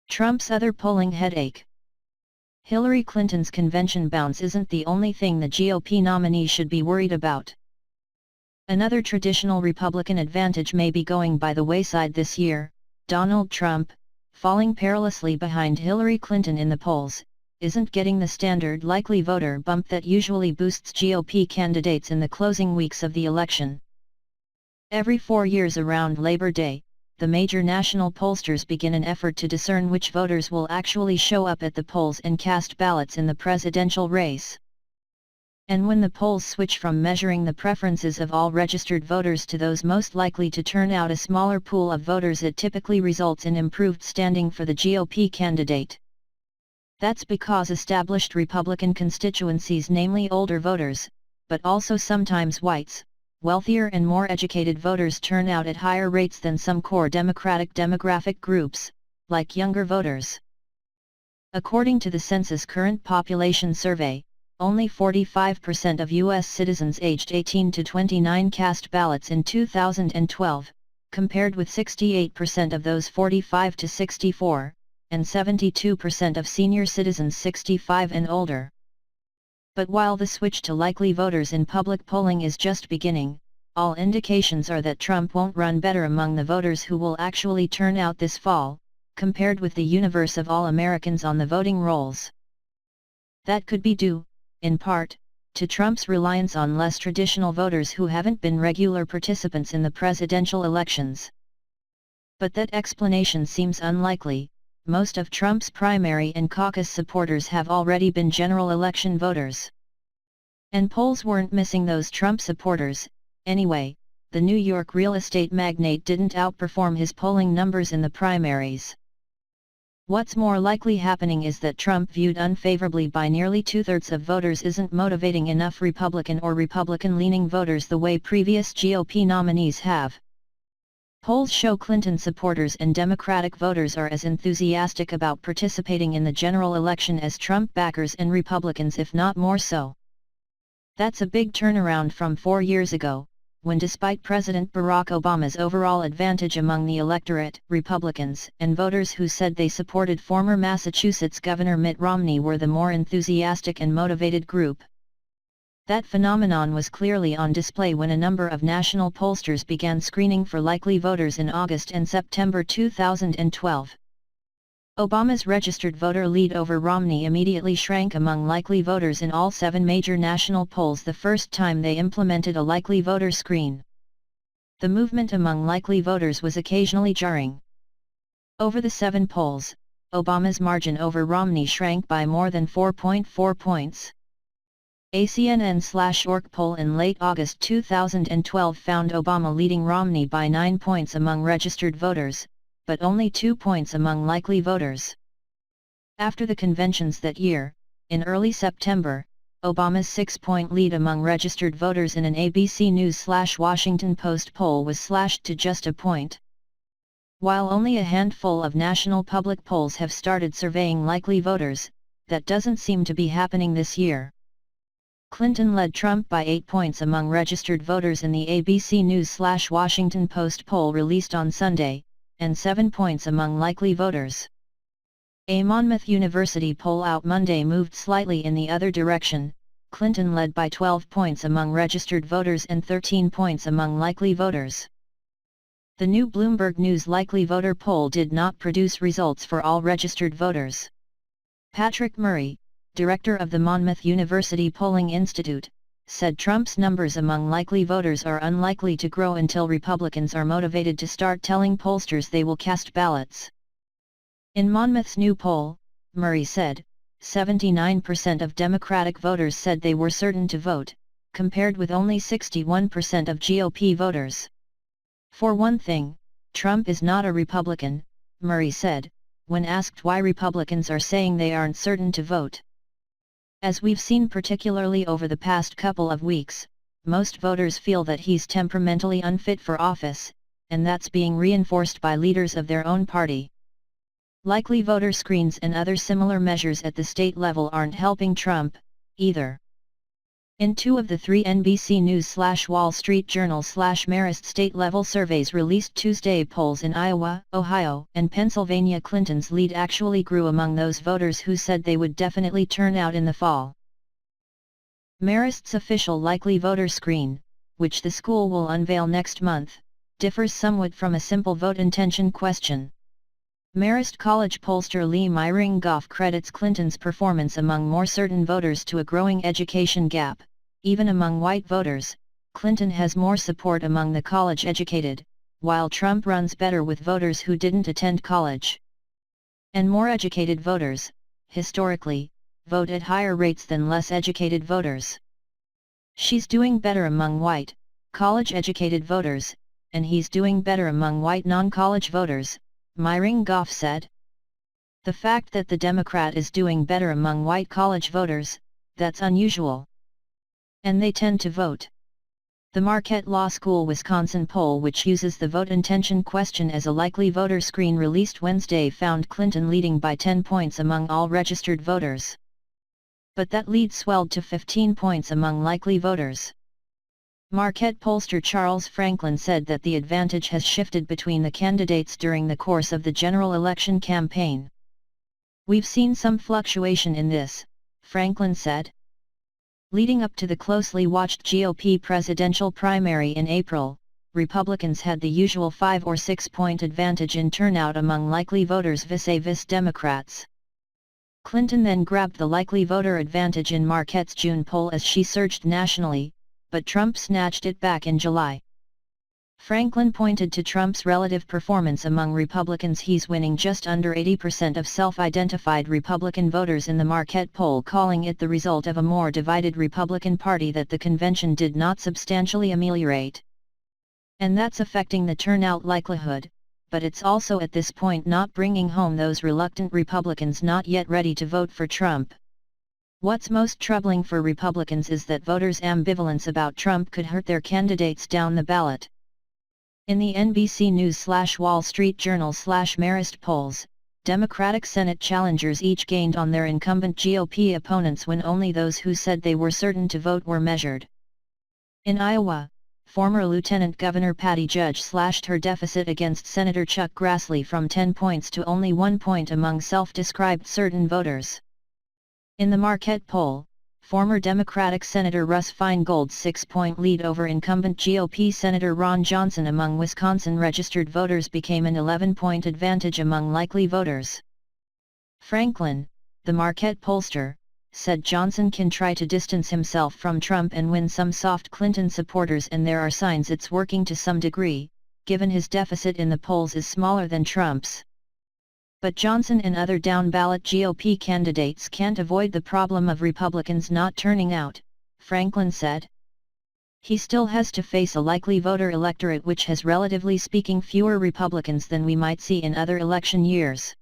Trump's other polling headache. Hillary Clinton's convention bounce isn't the only thing the GOP nominee should be worried about. Another traditional Republican advantage may be going by the wayside this year. Donald Trump, falling perilously behind Hillary Clinton in the polls, isn't getting the standard likely voter bump that usually boosts GOP candidates in the closing weeks of the election. Every 4 years around Labor Day, the major national pollsters begin an effort to discern which voters will actually show up at the polls and cast ballots in the presidential race. And when the polls switch from measuring the preferences of all registered voters to those most likely to turn out a smaller pool of voters, it typically results in improved standing for the GOP candidate. That's because established Republican constituencies, namely older voters, but also sometimes whites, wealthier and more educated voters, turn out at higher rates than some core Democratic demographic groups, like younger voters. According to the census current population survey, only 45% of U.S. citizens aged 18 to 29 cast ballots in 2012, compared with 68% of those 45 to 64, and 72% of senior citizens 65 and older. But while the switch to likely voters in public polling is just beginning, all indications are that Trump won't run better among the voters who will actually turn out this fall, compared with the universe of all Americans on the voting rolls. That could be due, in part, to Trump's reliance on less traditional voters who haven't been regular participants in the presidential elections. But that explanation seems unlikely. Most of Trump's primary and caucus supporters have already been general election voters. And polls weren't missing those Trump supporters. Anyway, the New York real estate magnate didn't outperform his polling numbers in the primaries. What's more likely happening is that Trump, viewed unfavorably by nearly 2/3 of voters, isn't motivating enough Republican or Republican-leaning voters the way previous GOP nominees have. Polls show Clinton supporters and Democratic voters are as enthusiastic about participating in the general election as Trump backers and Republicans, if not more so. That's a big turnaround from 4 years ago, when despite President Barack Obama's overall advantage among the electorate, Republicans and voters who said they supported former Massachusetts Governor Mitt Romney were the more enthusiastic and motivated group. That phenomenon was clearly on display when a number of national pollsters began screening for likely voters in August and September 2012. Obama's registered voter lead over Romney immediately shrank among likely voters in all 7 major national polls the first time they implemented a likely voter screen. The movement among likely voters was occasionally jarring. Over the 7 polls, Obama's margin over Romney shrank by more than 4.4 points. A CNN/ORC poll in late August 2012 found Obama leading Romney by 9 points among registered voters, but only 2 points among likely voters. After the conventions that year, in early September, Obama's 6-point lead among registered voters in an ABC News/Washington Post poll was slashed to just a point. While only a handful of national public polls have started surveying likely voters, that doesn't seem to be happening this year. Clinton led Trump by 8 points among registered voters in the ABC News/Washington Post poll released on Sunday, and 7 points among likely voters. A Monmouth University poll out Monday moved slightly in the other direction. Clinton led by 12 points among registered voters and 13 points among likely voters. The new Bloomberg News likely voter poll did not produce results for all registered voters. Patrick Murray, director of the Monmouth University Polling Institute, said Trump's numbers among likely voters are unlikely to grow until Republicans are motivated to start telling pollsters they will cast ballots. In Monmouth's new poll, Murray said, 79% of Democratic voters said they were certain to vote, compared with only 61% of GOP voters. For one thing, Trump is not a Republican, Murray said, when asked why Republicans are saying they aren't certain to vote. As we've seen particularly over the past couple of weeks, most voters feel that he's temperamentally unfit for office, and that's being reinforced by leaders of their own party. Likely voter screens and other similar measures at the state level aren't helping Trump, either. In 2 of the 3 NBC News/Wall Street Journal/Marist state-level surveys released Tuesday, polls in Iowa, Ohio, and Pennsylvania, Clinton's lead actually grew among those voters who said they would definitely turn out in the fall. Marist's official likely voter screen, which the school will unveil next month, differs somewhat from a simple vote intention question. Marist College pollster Lee Myring-Goff credits Clinton's performance among more certain voters to a growing education gap. Even among white voters, Clinton has more support among the college-educated, while Trump runs better with voters who didn't attend college. And more educated voters, historically, vote at higher rates than less educated voters. She's doing better among white, college-educated voters, and he's doing better among white non-college voters, Myring-Goff said. The fact that the Democrat is doing better among white college voters, that's unusual. And they tend to vote. The Marquette Law School Wisconsin poll, which uses the vote intention question as a likely voter screen, released Wednesday, found Clinton leading by 10 points among all registered voters. But that lead swelled to 15 points among likely voters. Marquette pollster Charles Franklin said that the advantage has shifted between the candidates during the course of the general election campaign. "We've seen some fluctuation in this," Franklin said. Leading up to the closely watched GOP presidential primary in April, Republicans had the usual 5 or 6 point advantage in turnout among likely voters vis-a-vis Democrats. Clinton then grabbed the likely voter advantage in Marquette's June poll as she surged nationally, but Trump snatched it back in July. Franklin pointed to Trump's relative performance among Republicans. He's winning just under 80% of self-identified Republican voters in the Marquette poll, calling it the result of a more divided Republican Party that the convention did not substantially ameliorate. And that's affecting the turnout likelihood, but it's also at this point not bringing home those reluctant Republicans not yet ready to vote for Trump. What's most troubling for Republicans is that voters' ambivalence about Trump could hurt their candidates down the ballot. In the NBC News/Wall Street Journal/Marist polls, Democratic Senate challengers each gained on their incumbent GOP opponents when only those who said they were certain to vote were measured. In Iowa, former Lieutenant Governor Patty Judge slashed her deficit against Senator Chuck Grassley from 10 points to only 1 point among self-described certain voters. In the Marquette poll, former Democratic Senator Russ Feingold's 6-point lead over incumbent GOP Senator Ron Johnson among Wisconsin registered voters became an 11-point advantage among likely voters. Franklin, the Marquette pollster, said Johnson can try to distance himself from Trump and win some soft Clinton supporters, and there are signs it's working to some degree, given his deficit in the polls is smaller than Trump's. But Johnson and other down-ballot GOP candidates can't avoid the problem of Republicans not turning out, Franklin said. He still has to face a likely voter electorate which has, relatively speaking, fewer Republicans than we might see in other election years.